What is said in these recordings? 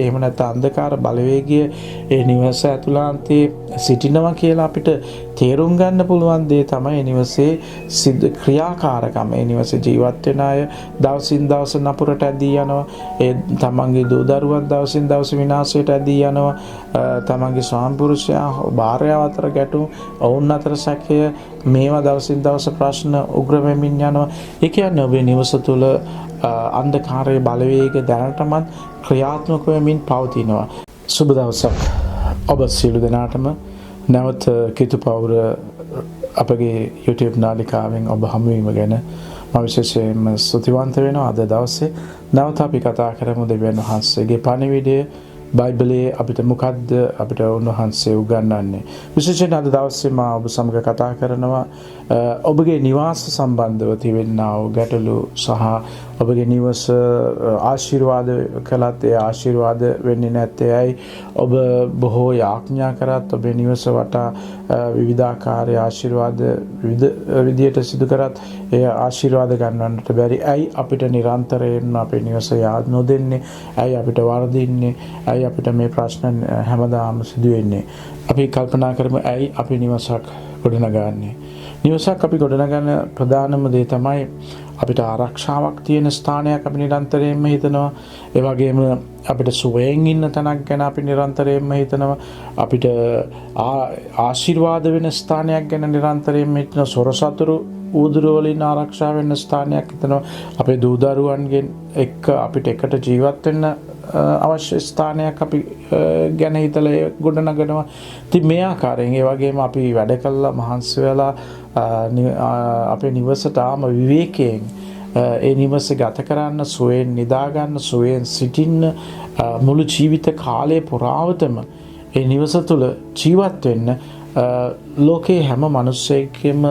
එහෙම නැත්නම් අන්ධකාර බලවේගය ඒ නිවස ඇතුළාන්තයේ සිටිනවා කියලා අපිට තේරුම් ගන්න පුළුවන් දේ තමයි නිවසේ සිද්ධ ක්‍රියාකාරකම. ඒ නිවසේ ජීවත් වෙන අය දවසින් දවස නපුරට ඇදී යනවා. ඒ තමන්ගේ දූ දරුවන් දවසින් දවස විනාශයට ඇදී යනවා. තමන්ගේ ස්වාමි පුරුෂයා භාර්යාව අතර ගැටුම්, ඔවුන් අතර සැකය, මේවා දවසින් දවස ප්‍රශ්න උග්‍ර වෙමින් යනවා. ඒ කියන්නේ ඔබේ නිවස තුළ අන්ධකාරයේ බලවේග දැනටමත් ක්‍රියාත්මක වෙමින් පවතිනවා. සුබ දවසක් ඔබ සියලු දෙනාටම. නැවත කිතුපවුර අපගේ YouTube නාලිකාවෙන් ඔබ හමු වීම ගැන මම විශේෂයෙන්ම ස්තුතිවන්ත වෙනවා. අද දවසේ නැවත අපි කතා කරමු දෙවියන් වහන්සේගේ පණිවිඩය. බයිබලයේ අපිට මොකද්ද අපිට උන්වහන්සේ උගන්වන්නේ. විශේෂයෙන් අද දවසේ මම ඔබ සමග කතා කරනවා ඔබගේ නිවාස සම්බන්ධව තිබෙනා වූ ගැටලු සහ ඔබගේ නිවස ආශිර්වාද කළත් ඒ ආශිර්වාද වෙන්නේ නැත්තේ ඇයි? ඔබ බොහෝ යාඥා කරත් ඔබේ නිවස වටා විවිධාකාරයේ ආශිර්වාද විවිධ විදියට සිදු කරත් ඒ ආශිර්වාද ගන්නන්නට බැරි. ඇයි අපිට නිරන්තරයෙන්ම අපේ නිවස යාદ නොදෙන්නේ? ඇයි අපිට වරදින්නේ? ඇයි අපිට මේ ප්‍රශ්න හැමදාම සිදු වෙන්නේ? අපි කල්පනා කරමු ඇයි අපි නිවසක් ගොඩනගන්නේ? නිවසක් අපි ගොඩනගන ප්‍රධානම දේ තමයි අපිට ආරක්ෂාවක් තියෙන ස්ථානයක් අපි නිරන්තරයෙන්ම හිතනවා. ඒ වගේම අපිට සුවයෙන් ඉන්න තැනක් ගැන අපි නිරන්තරයෙන්ම හිතනවා. අපිට ආශිර්වාද වෙන ස්ථානයක් ගැන නිරන්තරයෙන්ම හිතනවා. සොරසතුරු උදුරු වලින් ආරක්ෂා වෙන ස්ථානයක් හිතනවා. අපේ දූ දරුවන්ගෙන් එක්ක අපිට එකට ජීවත් වෙන්න අවශ්‍ය ස්ථානයක් අපි ගැන හිතලා ගොඩනගනවා. ඉතින් මේ ආකාරයෙන් ඒ වගේම අපි වැඩ කළා මහන්සි වෙලා අපේ නිවසට ආම විවේකයෙන් ඒ නිවස ගත කරන්න, සුවයෙන් නිදා ගන්න, සුවයෙන් සිටින්න, මුළු ජීවිත කාලය පුරාවටම ඒ නිවස තුළ ජීවත් වෙන්න ලෝකේ හැම මිනිසෙකම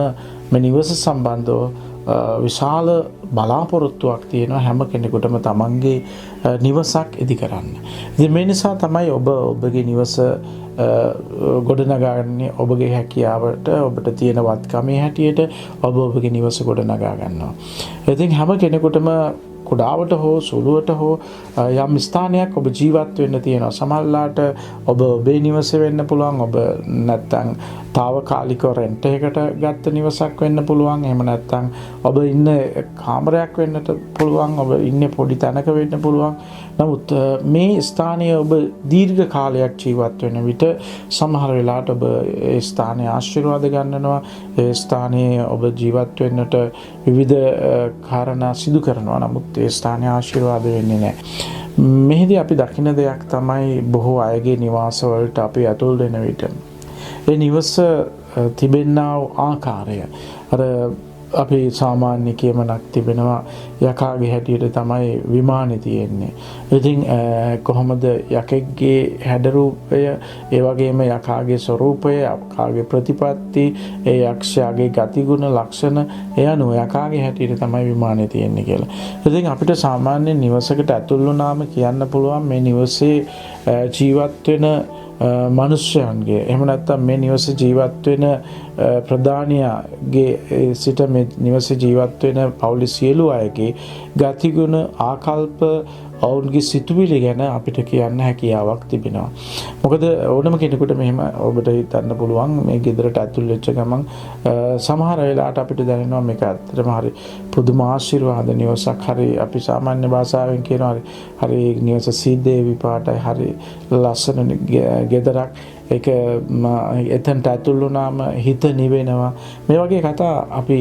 මේ නිවස සම්බන්ධව විශාල බලාපොරොත්තුවක් තියෙනවා හැම කෙනෙකුටම තමන්ගේ නිවසක් ඉදි කරන්න. ඉතින් මේ නිසා තමයි ඔබගේ නිවස ගොඩනගන්නේ ඔබගේ හැකියාවට, ඔබට තියෙන වත්කමේ හැටියට ඔබගේ නිවස ගොඩනගා ගන්නවා. ඉතින් හැම කෙනෙකුටම කුඩාවට හෝ සුළුවට හෝ යම් ස්ථානයක් ඔබ ජීවත් වෙන්න තියෙනවා. සමහරලාට ඔබ ඔබේ නිවස වෙන්න පුළුවන්. ඔබ නැත්තම් తాවකාලිකව රෙන්ට් එකකට ගත්ත නිවසක් වෙන්න පුළුවන්. එහෙම නැත්තම් ඔබ ඉන්න කාමරයක් වෙන්නට පුළුවන්. ඔබ ඉන්නේ පොඩි තැනක වෙන්න පුළුවන්. නමුත් මේ ස්ථානයේ ඔබ දීර්ඝ කාලයක් ජීවත් වෙන විට සමහර වෙලාවට ඔබ ඒ ස්ථානයේ ආශිර්වාද ගන්නවා. ඒ ස්ථානයේ ඔබ ජීවත් වෙන්නට විවිධ කාරණා සිදු කරනවා. නමුත් ඒ ස්ථානයේ ආශිර්වාද වෙන්නේ නැහැ. මෙහිදී අපි දකින දෙයක් තමයි බොහෝ අයගේ නිවාස වලට අපි ඇතුල් වෙන විට ඒ නිවස තිබෙනා ආකාරය අර අපි සාමාන්‍ය කියමනක් තිබෙනවා යකාගේ හැටියට තමයි විමානේ තියෙන්නේ. ඉතින් කොහොමද යකෙක්ගේ හැඩරූපය, ඒ වගේම යකාගේ ස්වරූපය, යකාගේ ප්‍රතිපත්ති, ඒ යක්ෂයාගේ ගතිගුණ ලක්ෂණ ඒ අනුව යකාගේ හැටියට තමයි විමානේ තියෙන්නේ කියලා. ඉතින් අපිට සාමාන්‍ය නිවසකට ඇතුල් වුණාම කියන්න පුළුවන් මේ නිවසේ ජීවත් වෙන මනුෂ්‍යයන්ගේ, එහෙම නැත්නම් මේ නිවසේ ජීවත් වෙන ප්‍රධානියාගේ සිට මේ නිවසේ ජීවත් වෙන පවුලේ සියලු අයගේ ගතිගුණ, ආකල්ප, ඔවුන්ගේ සිතුවිලි ගැන අපිට කියන්න හැකියාවක් තිබෙනවා. මොකද ඕනම කෙනෙකුට මෙහෙම ඔබට හිතන්න පුළුවන් මේ ගෙදරට ඇතුල් වෙච්ච ගමන් සමහර වෙලාවට අපිට දැනෙනවා මේක ඇත්තටම හරි පුදුම ආශිර්වාද නිවසක්. හරි අපි සාමාන්‍ය භාෂාවෙන් කියනවා හරි නිවස සීදේවි පාටයි, හරි ලස්සන ගෙදරක්. ඒක එතනට ඇතුල් වුණාම හිත නිවෙනවා. මේ වගේ කතා අපි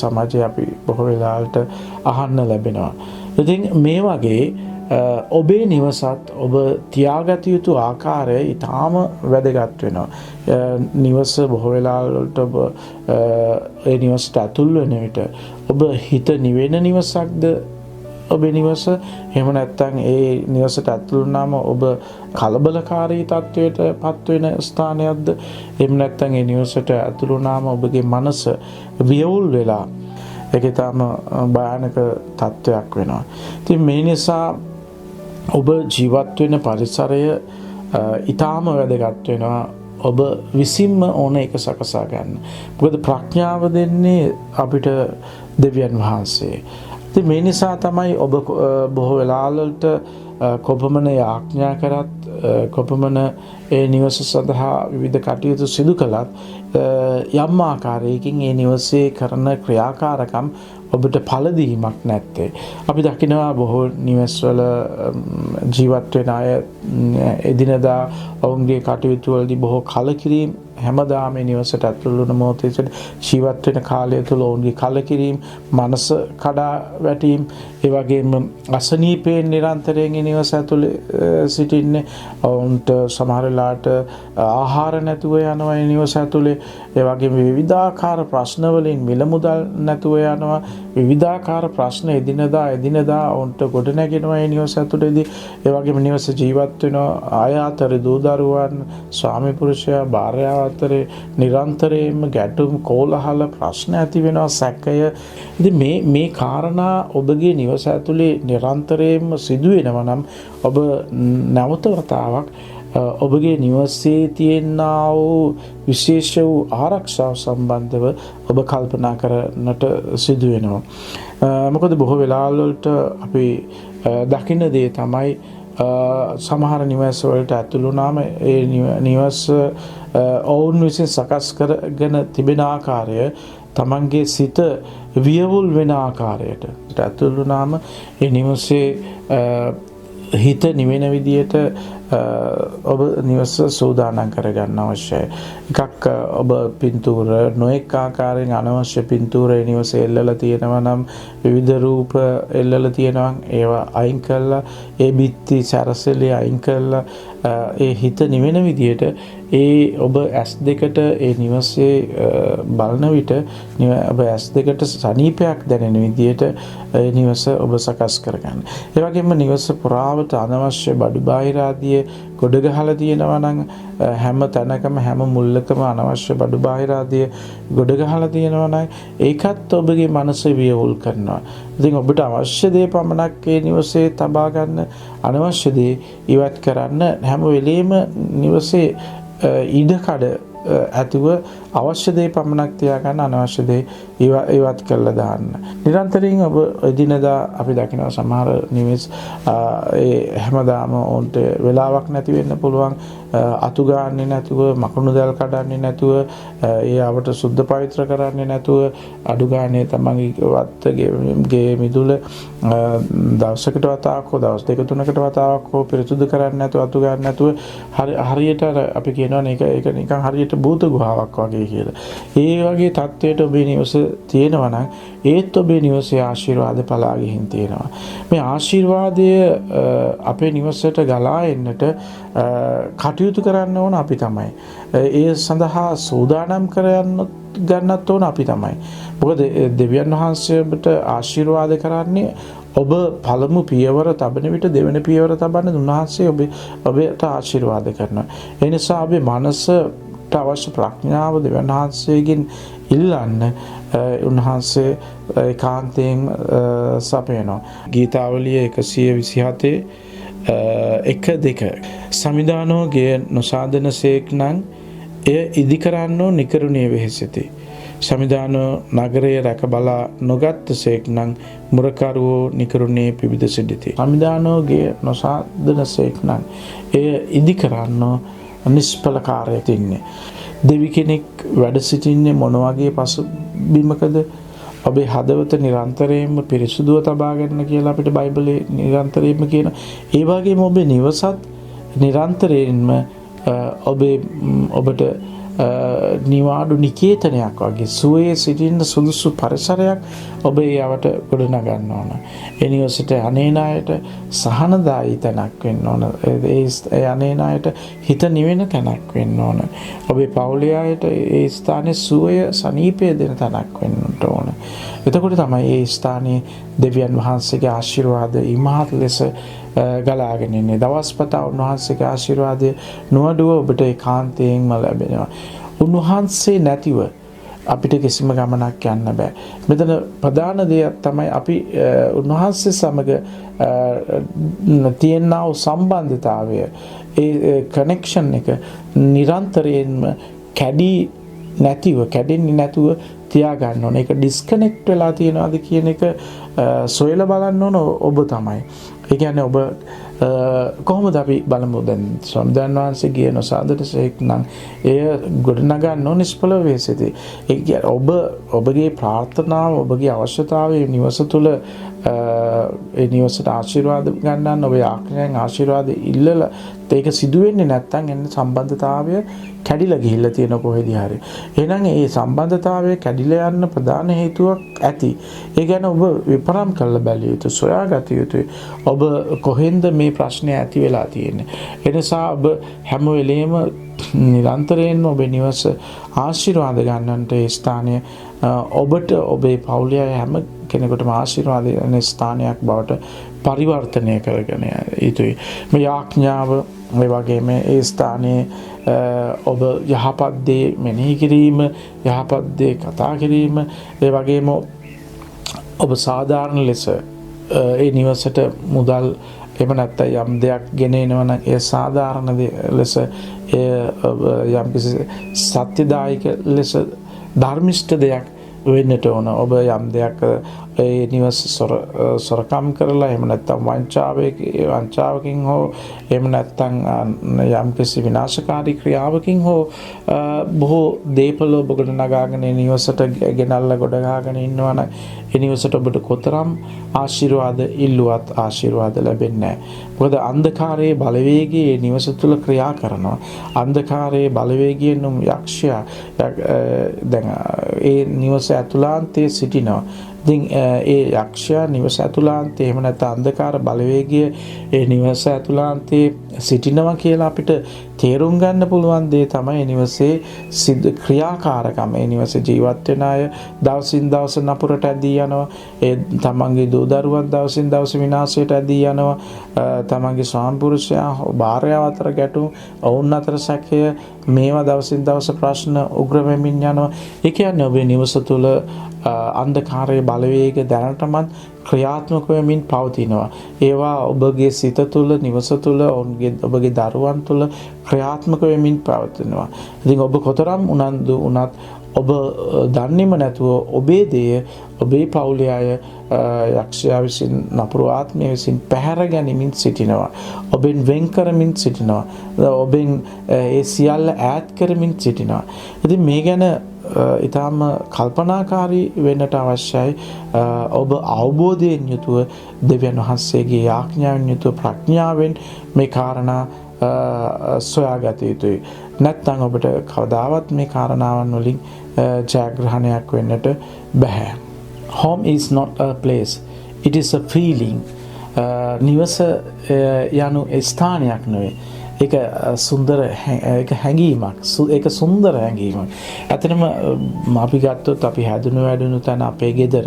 සමාජයේ අපි බොහෝ වෙලාවට අහන්න ලැබෙනවා. ඉතින් මේ වගේ ඔබේ නිවසත් ඔබ තියාගත යුතු ආකාරය ඊටාම වැදගත් වෙනවා. නිවස බොහෝ වෙලාවලට ඔබ ඒ නිවසට ඇතුල් වෙන විට ඔබ හිත නිවෙන නිවසක්ද ඔබේ නිවස? එහෙම නැත්නම් ඒ නිවසට ඇතුල් වුණාම ඔබ කලබලකාරී තත්වයට පත් වෙන ස්ථානයක්ද? එහෙම නැත්නම් ඒ නිවසට ඇතුල් වුණාම ඔබගේ මනස වියවුල් වෙලා ඒක තාම භයානක තත්වයක් වෙනවා. ඉතින් මේ නිසා ඔබ ජීවත් වෙන පරිසරය ඊටාම වැදගත් වෙනවා. ඔබ විසින්ම ඕන එක සකසා ගන්න. මොකද ප්‍රඥාව දෙන්නේ අපිට දෙවියන් වහන්සේ. ඉතින් මේ නිසා තමයි ඔබ බොහෝ වෙලාවලට කොපමණ යාඥා කරත් කොපමණ ඒ නිවස සඳහා විවිධ කටයුතු සිදු කළත් යම් ආකාරයකින් ඒ නිවසේ කරන ක්‍රියාකාරකම් ඔබට ඵලදීමක් නැත්තේ. අපි දකිනවා බොහෝ නිවස්වල ජීවත් වෙන අය එදිනදා ඔවුන්ගේ කටයුතු වලදී බොහෝ කලකිරීම හැමදාම නිවසට ඇතුළු වුණ මොහොතේ ජීවත් වෙන කාලය තුළ ඔවුන්ගේ කලකිරීම, මනස කඩා වැටීම්, ඒ වගේම අසනීපයෙන් නිරන්තරයෙන් නිවස ඇතුළේ සිටින්නේ. ඔවුන්ට සමහර වෙලාවට ආහාර නැතුව යනවා නිවස ඇතුළේ. ඒ වගේම විවිධාකාර ප්‍රශ්න වලින් මිල මුදල් නැතුව යනවා. විවිධාකාර ප්‍රශ්න එදිනදා ඔවුන්ට ගොඩ නැගෙනවා මේ නිවස ඇතුළේදී. ඒ වගේම නිවස ජීවත් වෙන අය අතර දූ දරුවන්, ස්වාමි පුරුෂයා, භාර්යාව අතරේ නිරන්තරයෙන්ම ගැටුම්, කෝලහල, ප්‍රශ්න ඇති වෙනවා, සැකය. ඉතින් මේ කාරණා ඔබගේ නිවස ඇතුලේ නිරන්තරයෙන්ම සිදු වෙනවා නම් ඔබ නැවත වතාවක් ඔබගේ නිවසේ තියෙනා වූ විශේෂ වූ ආරක්ෂාව සම්බන්ධව ඔබ කල්පනා කරන්නට සිදු වෙනවා. මොකද බොහෝ වෙලාවල් වලට අපි දකින්න දේ තමයි සමහර නිවස් වලට ඇතුළු වුණාම ඒ නිවස් ඔවුන් විසින් සකස් කරගෙන තිබෙන ආකාරය තමන්ගේ සිත වියවුල් වෙන ආකාරයට ඇතුළු වුණාම ඒ නිවසේ හිත නිවෙන විදියට ඔබ නිවස සූදානම් කරගන්න අවශ්‍යයි. එකක් ඔබ පින්තූර නොඑක ආකාරයෙන් අනවශ්‍ය පින්තූර ඒ නිවසේ එල්ලලා තියෙනවා නම් විවිධ රූප එල්ලලා තියෙනවා ඒවා අයින් කරලා ඒ බිත්ති සැරසෙලි අයින් කරලා ඒ හිත නිවෙන විදියට ඒ ඔබ S2ට ඒ නිවසේ බලන විට ඔබ S2ට සනීපයක් දැනෙන විදියට ඒ නිවස ඔබ සකස් කරගන්න. ඒ වගේම නිවස පුරාවට අනවශ්‍ය බඩු බාහිර ආදී ගොඩ ගහලා තියෙනවා නම් හැම තැනකම හැම මුල්ලකම අනවශ්‍ය බඩු බාහිර ආදී ගොඩ ගහලා තියෙනවා නම් ඒකත් ඔබගේ මනස වියවුල් කරනවා. ඉතින් ඔබට අවශ්‍ය දේ පමණක් ඒ නිවසේ තබා ගන්න, අනවශ්‍ය දේ ඉවත් කරන්න හැම වෙලෙම නිවසේ ඉඩකඩ ඇතුව අවශ්‍ය දේ පමණක් තියාගන්න, අනවශ්‍ය දේ ඉවත් කරලා දාන්න. නිරන්තරයෙන් ඔබ එදිනදා අපි දකිනවා සමහර නිවෙස් ඒ හැමදාම උන්ට වෙලාවක් නැති වෙන්න පුළුවන්, අතු ගාන්නේ නැතුව, මකුණු දැල් කඩන්නේ නැතුව, ඒ ආවට සුද්ධ පවිත්‍ර කරන්නේ නැතුව, අඩු ගානේ තමන්ගේ වත්තගේ මිදුල දවසකට වතාවක් හෝ දවස් දෙක තුනකට වතාවක් හෝ පිරිසුදු කරන්නේ නැතුව, අතු ගන්න නැතුව හරියට අපි කියනවනේ ඒක නිකන් හරියට භූත ගුහාවක් වගේ කියලා. ඒ වගේ තත්වයට ඔබේ නිවස තියෙනවා නම් ඒත් ඔබේ නිවසේ ආශිර්වාද පලා ගිහින් තියෙනවා. මේ ආශිර්වාදය අපේ නිවසට ගලා එන්නට කටයුතු කරන්න ඕන අපි තමයි. ඒ සඳහා සූදානම් ගන්නත් ඕන අපි තමයි. මොකද දෙවියන් වහන්සේ ඔබට ආශිර්වාද කරන්නේ ඔබ පළමු පියවර තබන විට දෙවෙනි පියවර තබන්න උන්වහන්සේ ඔබට ආශිර්වාද කරනවා. ඒ නිසා ඔබේ මනසට අවශ්‍ය ප්‍රඥාව දෙවියන් වහන්සේගෙන් ඉල්ලන්න උන්වහන්සේ ඒකාන්තයෙන් සපයනවා. ගීතාවලිය 127 1-2 සමිදානෝගේ නොසාදනසේක් නම් එය ඉදි කරන්නෝ නිකරුණේ වෙහෙසිති. සමිදානෝ නගරයේ රැක බලා නොගත්තසේක් නම් මුරකරුවෝ නිකරුණේ පිබිද සිටිති. සමිදානෝගේ නොසාදනසේක් නම් එය ඉදි කරන්නෝ නිෂ්ඵල කාර්යයක් තින්නේ. දෙවි කෙනෙක් වැඩ සිටින්නේ මොන වගේ පසුබිමකද? ඔබේ හදවත නිරන්තරයෙන්ම පිරිසුදුව තබා ගන්න කියලා අපිට බයිබලයේ නිරන්තරයෙන්ම කියන. ඒ වගේම ඔබේ නිවසත් නිරන්තරයෙන්ම ඔබට නිවාඩු නිකේතනයක් වගේ සුවයේ සිටින්න සුදුසු පරිසරයක් ඔබ ඒවට ගොඩනගන්න ඕන. ඒ නිවසට අනේනායට සහනදායී තැනක් වෙන්න ඕන. ඒ අනේනායට හිත නිවෙන තැනක් වෙන්න ඕන. ඔබේ පවුලේ අයට ඒ ස්ථානයේ සුවය සනීපය දෙන තැනක් වෙන්න ඕන. එතකොට තමයි ඒ ස්ථානයේ දෙවියන් වහන්සේගේ ආශිර්වාද ඉමහත් ලෙස ගලාගෙන ඉන්නේ. දවස්පතා උන්වහන්සේගේ ආශිර්වාදය නොඅඩුව ඔබට ඒකාන්තයෙන්ම ලැබෙනවා. උන්වහන්සේ නැතිව අපිට කිසිම ගමනක් යන්න බෑ. මෙතන ප්‍රධාන දෙයක් තමයි අපි උන්වහන්සේ සමග තියෙනා වූ සම්බන්ධතාවය, ඒ කනෙක්ෂන් එක නිරන්තරයෙන්ම කැඩෙන්නේ නැතුව තියාගන්න ඕනේ. ඒක ඩිස්කනෙක්ට් වෙලා තියෙනවද කියන එක සොයලා බලන්න ඕන ඔබ තමයි. ඒ කියන්නේ ඔබ කොහොමද අපි බලමු දැන් ස්වාමීන් වහන්සේ කියන සාදරසෙක් නම් එය ගොඩනගන්න ඕන නිෂ්ඵල වෙසෙති. ඒ කියන්නේ ඔබගේ ප්‍රාර්ථනාව ඔබගේ අවශ්‍යතාවය නිවස තුළ ඒ නිවසට ආශිර්වාද ගන්නන්න ඔබේ ආඥාවෙන් ආශිර්වාද ඉල්ලලා ඒක සිදු වෙන්නේ නැත්නම් එන්න සම්බන්ධතාවය කැඩිලා ගිහිල්ලා තියෙන කොහෙදී හරි. එහෙනම් මේ සම්බන්ධතාවය කැඩිලා යන්න ප්‍රධාන හේතුවක් ඇති. ඒ කියන්නේ ඔබ විපරම් කරලා බැලිය යුතු සොයාගත යුතුයි. ඔබ කොහෙන්ද මේ ප්‍රශ්නේ ඇති වෙලා තියෙන්නේ. ඒ නිසා ඔබ හැම වෙලෙම නිරන්තරයෙන්ම ඔබේ නිවස ආශිර්වාද ගන්නන්ට ඒ ස්ථානය ඔබට ඔබේ පවුලේ හැම කෙනෙකුටම ආශිර්වාද දෙන ස්ථානයක් බවට පරිවර්තනය කරගෙන යුතුයි. මේ ආඥාව මේ වගේම ඒ ස්ථානයේ ඔබ යහපත් දේ මෙනෙහි කිරීම, යහපත් දේ කතා කිරීම, ඒ වගේම ඔබ සාධාරණ ලෙස ඒ නිවසට මුදල් එහෙම නැත්නම් යම් දෙයක් ගෙන එනවා නම් ඒ සාධාරණ ලෙස යම්කිසි සත්‍යදායක ලෙස ධර්මිෂ්ඨ දෙයක් වෙන්නට ඕන. ඔබ යම් දෙයක් ඒ නිවස සොරකම් කරලා එහෙම නැත්නම් වංචාවකින් හෝ එහෙම නැත්නම් යම්කිසි විනාශකාරී ක්‍රියාවකින් හෝ බොහෝ දේපල ඔබ ගොඩ නගාගෙන නිවසට ගෙනල්ලා ගොඩ ගහගෙන ඉන්නවා නම් ඒ නිවසට ඔබට කොතරම් ආශිර්වාද ඉල්ලුවත් ආශිර්වාද ලැබෙන්නේ නැහැ. මොකද අන්ධකාරයේ බලවේගය ඒ නිවස තුළ ක්‍රියා කරනවා. අන්ධකාරයේ බලවේගයෙන් යක්ෂයා දැන් ඒ නිවස ඇතුළාන්තයේ සිටිනවා. ඉතින් ඒ යක්ෂයා නිවස ඇතුළාන්තයේ එහෙම නැත්නම් අන්ධකාර බලවේගය ඒ නිවස ඇතුළාන්තයේ සිටිනවා කියලා අපිට තේරුම් ගන්න පුළුවන් දේ තමයි නිවසේ ක්‍රියාකාරකම. ඒ නිවසේ ජීවත් වෙන අය දවසින් දවස නපුරට ඇදී යනවා. ඒ තමන්ගේ දූ දරුවන් දවසින් දවස විනාශයට ඇදී යනවා. තමන්ගේ ස්වාමි පුරුෂයා භාර්යාව අතර ගැටුම්, ඔවුන් අතර සැකය, මේවා දවසින් දවස ප්‍රශ්න උග්‍ර වෙමින් යනවා. ඒ කියන්නේ ඔබේ නිවස තුළ අන්ධකාරයේ බලවේග දැනටමත් ක්‍රියාත්මක වෙමින් පවතිනවා. ඒවා ඔබගේ සිත තුළ, නිවස තුළ, ඔබගේ දරුවන් තුළ ක්‍රියාත්මක වෙමින් පවතිනවා. ඉතින් ඔබ කොතරම් උනන්දු වුණත් ඔබ දන්නේම නැතුව ඔබේ දේ ඔබේ පවුලේ අය යක්ෂයා විසින් නපුරු ආත්මය විසින් පැහැර ගැනීමෙන් සිටිනවා. ඔබෙන් වෙන් කරමින් සිටිනවා. ඔබෙන් ඒ සියල්ල ඈත් කරමින් සිටිනවා. ඉතින් මේ ගැන ඊටාම කල්පනාකාරී වෙන්නට අවශ්‍යයි. ඔබ අවබෝධයෙන් යුතුව දෙවියන් වහන්සේගේ ආඥාවෙන් යුතුව ප්‍රඥාවෙන් මේ කාරණා සොයාගත යුතුයි. නැත්නම් ඔබට කවදාවත් මේ කාරණාවන් වලින් ජයග්‍රහණයක් වෙන්නට බෑ. Home is not a place, it is a feeling. නිවස යනු ස්ථානයක් නෙවෙයි. ඒක සුන්දර ඒක හැඟීමක්. ඒක සුන්දර හැඟීමක්. ඇත්තටම අපි ගත්තොත් අපි හැදුණු වැඩුණු තැන අපේ ගෙදර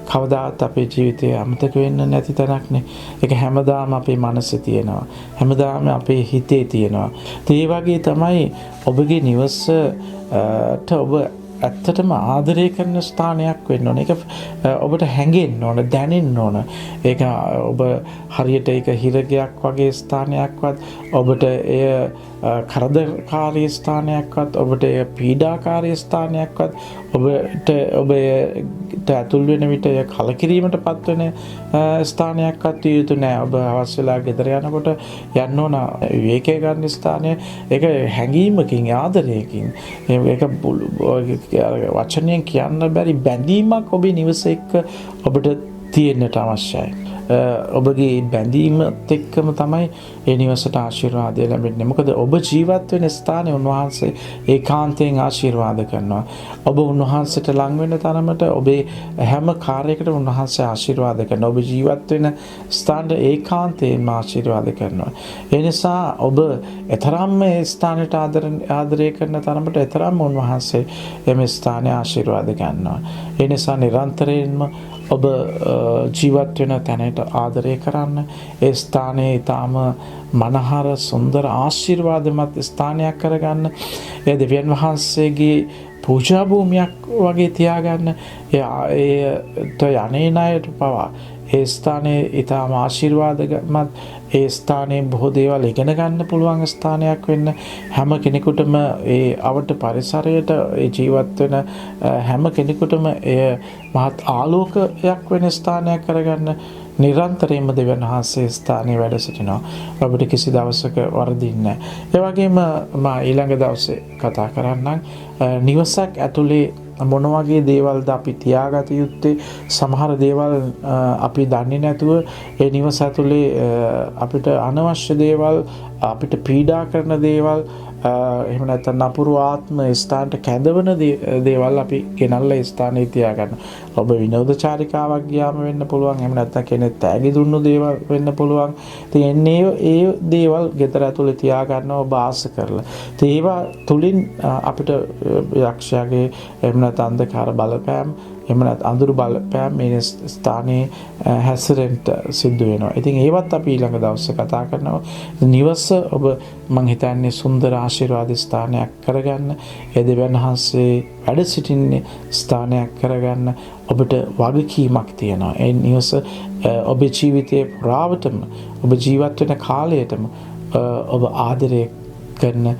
කවදාවත් අපේ ජීවිතේ අමතක වෙන්න නැති තැනක්නේ. ඒක හැමදාම අපේ මනසේ තියෙනවා. හැමදාම අපේ හිතේ තියෙනවා. ඒ වගේ තමයි ඔබගේ නිවසට ඔබ ඇත්තටම ආදරය කරන ස්ථානයක් වෙන්න ඕන. ඒක ඔබට හැඟෙන්න ඕන, දැනෙන්න ඕන. ඒක ඔබ හරියට ඒක හිරගයක් වගේ ස්ථානයක්වත්, ඔබට එය කරදරකාරී ස්ථානයක්වත්, ඔබට එය පීඩාකාරී ස්ථානයක්වත්, ඔබට ඇතුල් වෙන විට එය කලකිරීමට පත්වෙන ස්ථානයක්වත් යුතු නෑ. ඔබ අවශ්‍ය වෙලා ගෙදර යනකොට යන්න ඕන විවේකී ගන්න ස්ථානය. ඒක හැඟීමකින්, ආදරයකින්, ඒක වචනයෙන් කියන්න බැරි බැඳීමක් ඔබේ නිවස එක්ක ඔබට තියෙන්නට අවශ්‍යයි. ඔබගේ බැඳීමත් එක්කම තමයි ඒ නිවසට ආශිර්වාදය ලැබෙන්නේ. මොකද ඔබ ජීවත් වෙන ස්ථානයේ උන්වහන්සේ ඒකාන්තයෙන් ආශිර්වාද කරනවා. ඔබ උන්වහන්සේට ලං වෙන තරමට ඔබේ හැම කාර්යයකටම උන්වහන්සේ ආශිර්වාද කරනවා. ඔබ ජීවත් වෙන ස්ථානයේ ඒකාන්තයෙන්ම ආශිර්වාද කරනවා. ඒ නිසා ඔබ එතරම්ම මේ ස්ථානයට ආදරය කරන තරමට එතරම්ම උන්වහන්සේ මේ ස්ථානයේ ආශිර්වාද ගන්නවා. ඒ නිසා නිරන්තරයෙන්ම ඔබ ජීවත් වෙන තැනට ආදරය කරන්න. ඒ ස්ථානයේ ඊටාම මනහර සුන්දර ආශිර්වාදමත් ස්ථානයක් කරගන්න. ඒ දෙවියන් වහන්සේගේ පූජා භූමියක් වගේ තියාගන්න. ඒට යන්නේ ණයට පවා ඒ ස්ථානයේ ඊටාම ආශිර්වාදමත් ඒ ස්ථානයේ බොහෝ දේවල් ඉගෙන ගන්න පුළුවන් ස්ථානයක් වෙන්න, හැම කෙනෙකුටම ඒ අවට පරිසරයට ඒ ජීවත් වෙන හැම කෙනෙකුටම එය මහත් ආලෝකයක් වෙන ස්ථානයක් කරගන්න නිරන්තරයෙන්ම දෙවියන් වහන්සේ ස්ථානයේ වැඩ සිටිනවා. අපිට කිසි දවසක වරදින්නේ නැහැ. ඒ වගේම මම ඊළඟ දවසේ කතා කරන්නම් නිවසක් ඇතුලේ මොන වගේ දේවල්ද අපි තියාගත යුත්තේ. සමහර දේවල් අපි දන්නේ නැතුව ඒ නිවස ඇතුලේ අපිට අනවශ්‍ය දේවල්, අපිට පීඩා කරන දේවල්, එහෙම නැත්නම් නපුරු ආත්ම ස්ථානට කැඳවන දේවල් අපි ගෙනල්ලා ස්ථානයේ තියාගන්න. ඔබ විනෝදචාරිකාවක් ගියාම වෙන්න පුළුවන්. එහෙම නැත්නම් කෙනෙක් තෑගි දුන්නු දේවල් වෙන්න පුළුවන්. ඉතින් එන්නේ ඒ දේවල් ගෙදර ඇතුලේ තියාගන්නවා ඔබ ආස කරලා. ඉතින් ඒවා තුලින් අපිට යක්ෂයාගේ එහෙම නැත්නම් අන්ධකාර බලපෑම්, එහෙම නැත්නම් අඳුරු බලපෑම් මේ ස්ථානයේ හැසිරෙන්න සිද්ධ වෙනවා. ඉතින් ඒවත් අපි ඊළඟ දවසේ කතා කරනවා. නිවස ඔබ මං හිතන්නේ සුන්දර ආශිර්වාද ස්ථානයක් කරගන්න, ඒ දෙවියන් වහන්සේ වැඩ සිටින්නේ ස්ථානයක් කරගන්න ඔබට වගකීමක් තියෙනවා. ඒ නිවස ඔබේ ජීවිතයේ පුරාවටම, ඔබ ජීවත් වෙන කාලයටම ඔබ ආදරය කරන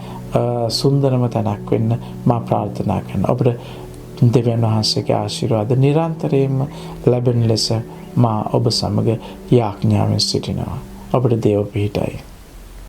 සුන්දරම තැනක් වෙන්න මා ප්‍රාර්ථනා කරනවා. ඔබට දෙවියන් වහන්සේගේ ආශිර්වාද නිරන්තරයෙන්ම ලැබෙන ලෙස මා ඔබ සමග යාඥාවෙන් සිටිනවා. ඔබට දේව පිහිටයි.